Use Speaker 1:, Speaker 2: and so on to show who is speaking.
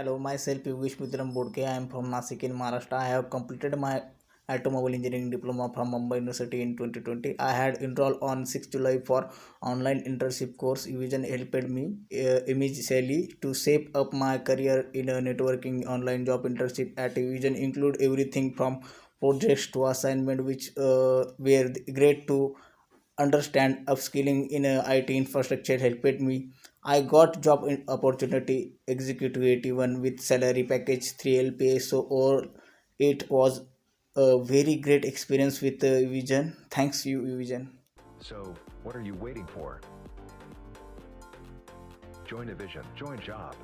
Speaker 1: Hello, myself Yogesh Bodke. I am from Nasik in Maharashtra. I have completed my automobile engineering diploma from Mumbai University in 2020. I had enrolled on 6 July for online internship course. Vision helped me immediately to shape up my career in a networking online job internship at Vision include everything from projects to assignment, which were great to understand upskilling in IT infrastructure helped me. I got job opportunity executive 81 with salary package 3 LPA. So all it was a very great experience with Vision. Thanks you Vision.
Speaker 2: So, what are you waiting for? Join a vision, join job.